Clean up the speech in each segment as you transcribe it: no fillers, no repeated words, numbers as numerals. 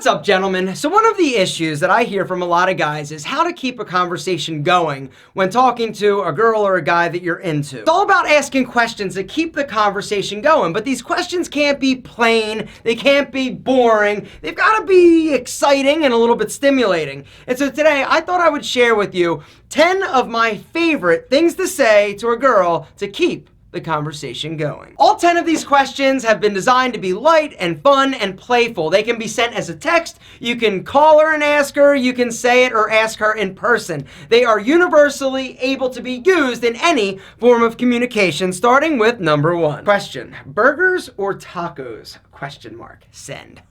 What's up, gentlemen? So one of the issues that I hear from a lot of guys is how to keep a conversation going when talking to a girl or a guy that you're into. It's all about asking questions that keep the conversation going, but these questions can't be plain, they can't be boring, they've got to be exciting and a little bit stimulating. And so today I thought I would share with you 10 of my favorite things to say to a girl to keep the conversation going. All 10 of these questions have been designed to be light and fun and playful. They can be sent as a text, you can call her and ask her, you can say it or ask her in person. They are universally able to be used in any form of communication, starting with number 1. Question: burgers or tacos? Question mark. Send.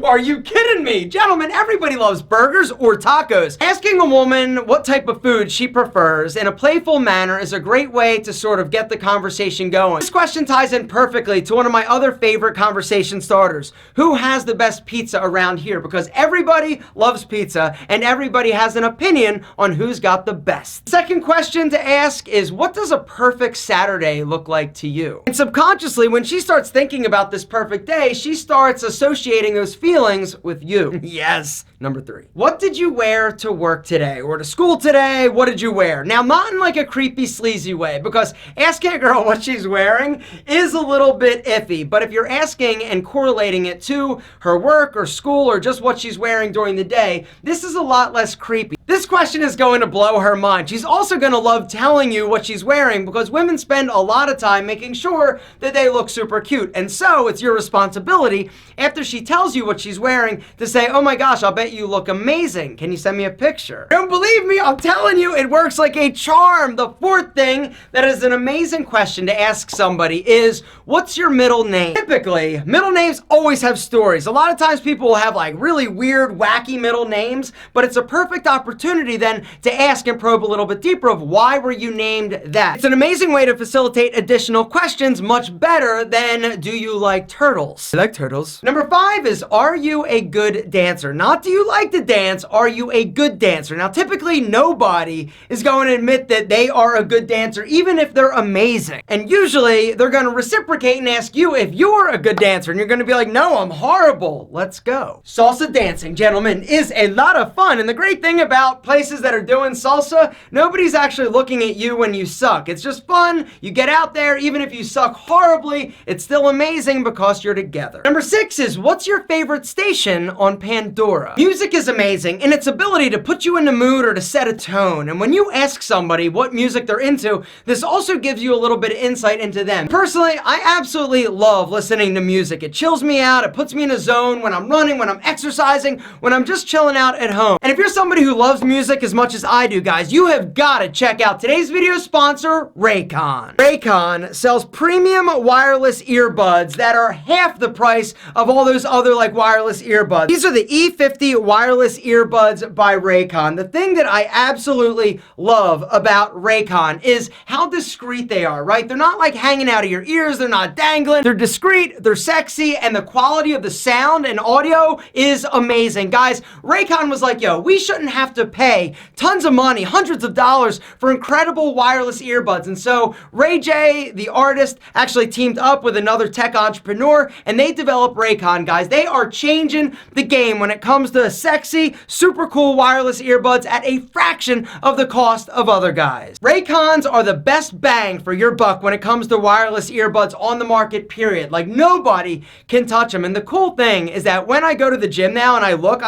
Are you kidding me? Gentlemen, everybody loves burgers or tacos. Asking a woman what type of food she prefers in a playful manner is a great way to sort of get the conversation going. This question ties in perfectly to one of my other favorite conversation starters. Who has the best pizza around here? Because everybody loves pizza and everybody has an opinion on who's got the best. Second question to ask is, what does a perfect Saturday look like to you? And subconsciously, when she starts thinking about this perfect day, she starts associating those feelings with you. Yes. Number 3. What did you wear to work today or to school today? What did you wear? Now, not in like a creepy, sleazy way, because asking a girl what she's wearing is a little bit iffy. But if you're asking and correlating it to her work or school or just what she's wearing during the day, this is a lot less creepy. This question is going to blow her mind. She's also going to love telling you what she's wearing because women spend a lot of time making sure that they look super cute. And so it's your responsibility after she tells you what she's wearing to say, oh my gosh, I'll bet you look amazing. Can you send me a picture? Don't believe me? I'm telling you, it works like a charm. The 4th thing that is an amazing question to ask somebody is, what's your middle name? Typically, middle names always have stories. A lot of times people will have like really weird, wacky middle names, but it's a perfect opportunity then to ask and probe a little bit deeper of why were you named that. It's an amazing way to facilitate additional questions, much better than do you like turtles? I like turtles. Number 5 is, are you a good dancer? Not do you like to dance, are you a good dancer? Now, typically nobody is going to admit that they are a good dancer, even if they're amazing. And usually they're going to reciprocate and ask you if you're a good dancer, and you're going to be like, no, I'm horrible. Let's go. Salsa dancing, gentlemen, is a lot of fun. And the great thing about places that are doing salsa, nobody's actually looking at you when you suck. It's just fun. You get out there, even if you suck horribly, it's still amazing because you're together. Number 6 is, what's your favorite station on Pandora? Music is amazing in its ability to put you in the mood or to set a tone. And when you ask somebody what music they're into, this also gives you a little bit of insight into them. Personally, I absolutely love listening to music. It chills me out. It puts me in a zone when I'm running, when I'm exercising, when I'm just chilling out at home. And if you're somebody who loves music as much as I do, guys, you have got to check out today's video sponsor, Raycon. Raycon sells premium wireless earbuds that are half the price of all those other like wireless earbuds. These are the E50 wireless earbuds by Raycon. The thing that I absolutely love about Raycon is how discreet they are, right? They're not like hanging out of your ears, they're not dangling, they're discreet, they're sexy, and the quality of the sound and audio is amazing. Guys, Raycon was like, yo, we shouldn't have to pay tons of money, hundreds of dollars for incredible wireless earbuds. And so Ray J, the artist, actually teamed up with another tech entrepreneur and they developed Raycon, guys. They are changing the game when it comes to sexy, super cool wireless earbuds at a fraction of the cost of other guys. Raycons are the best bang for your buck when it comes to wireless earbuds on the market, period. Like nobody can touch them. And the cool thing is that when I go to the gym now and I look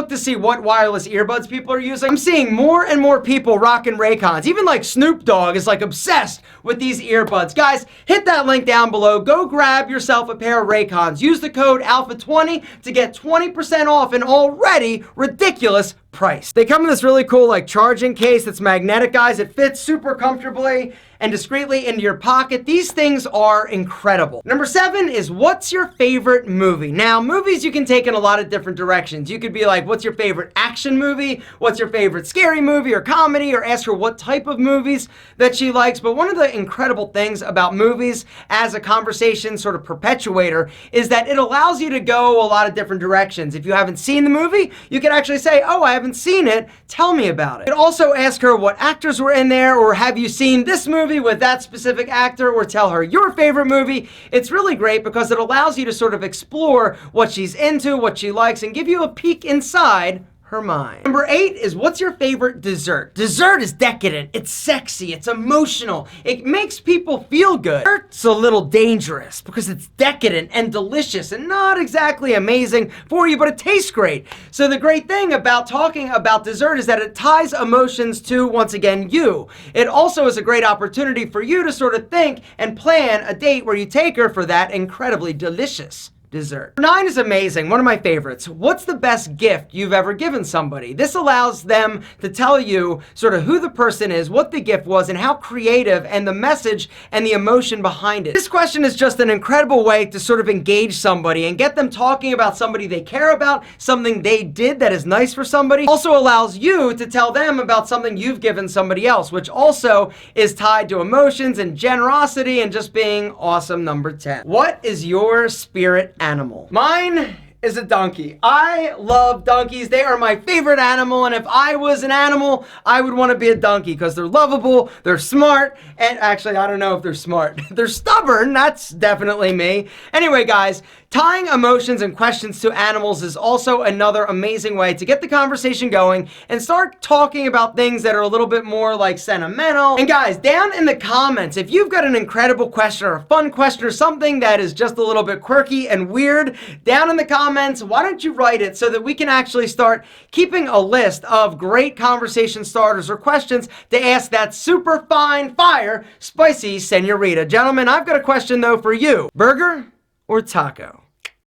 to see what wireless earbuds people are using, I'm seeing more and more people rocking Raycons. Even like Snoop Dogg is like obsessed with these earbuds. Guys, hit that link down below. Go grab yourself a pair of Raycons. Use the code ALPHA20 to get 20% off an already ridiculous price. They come in this really cool like charging case that's magnetic, guys. It fits super comfortably and discreetly into your pocket. These things are incredible. Number 7 is, what's your favorite movie? Now, movies you can take in a lot of different directions. You could be like, what's your favorite action movie? What's your favorite scary movie or comedy? Or ask her what type of movies that she likes. But one of the incredible things about movies as a conversation sort of perpetuator is that it allows you to go a lot of different directions. If you haven't seen the movie, you can actually say, oh, I haven't haven't seen it, tell me about it. You could also ask her what actors were in there, or have you seen this movie with that specific actor, or tell her your favorite movie. It's really great because it allows you to sort of explore what she's into, what she likes, and give you a peek inside her mind. Number 8 is, what's your favorite dessert? Dessert is decadent, it's sexy, it's emotional, it makes people feel good. Dessert's a little dangerous because it's decadent and delicious and not exactly amazing for you, but it tastes great. So the great thing about talking about dessert is that it ties emotions to, once again, you. It also is a great opportunity for you to sort of think and plan a date where you take her for that incredibly delicious dessert. 9 is amazing, one of my favorites. What's the best gift you've ever given somebody? This allows them to tell you sort of who the person is, what the gift was, and how creative, and the message and the emotion behind it. This question is just an incredible way to sort of engage somebody and get them talking about somebody they care about, something they did that is nice for somebody. Also allows you to tell them about something you've given somebody else, which also is tied to emotions and generosity and just being awesome. Number 10. What is your spirit animal? Mine is a donkey. I love donkeys. They are my favorite animal, and if I was an animal, I would want to be a donkey because they're lovable, they're smart, and actually, I don't know if they're smart. They're stubborn. That's definitely me. Anyway, guys, tying emotions and questions to animals is also another amazing way to get the conversation going and start talking about things that are a little bit more like sentimental. And guys, down in the comments, if you've got an incredible question or a fun question or something that is just a little bit quirky and weird, down in the comments, why don't you write it so that we can actually start keeping a list of great conversation starters or questions to ask that super fine, fire, spicy senorita. Gentlemen, I've got a question though for you. Burger or taco?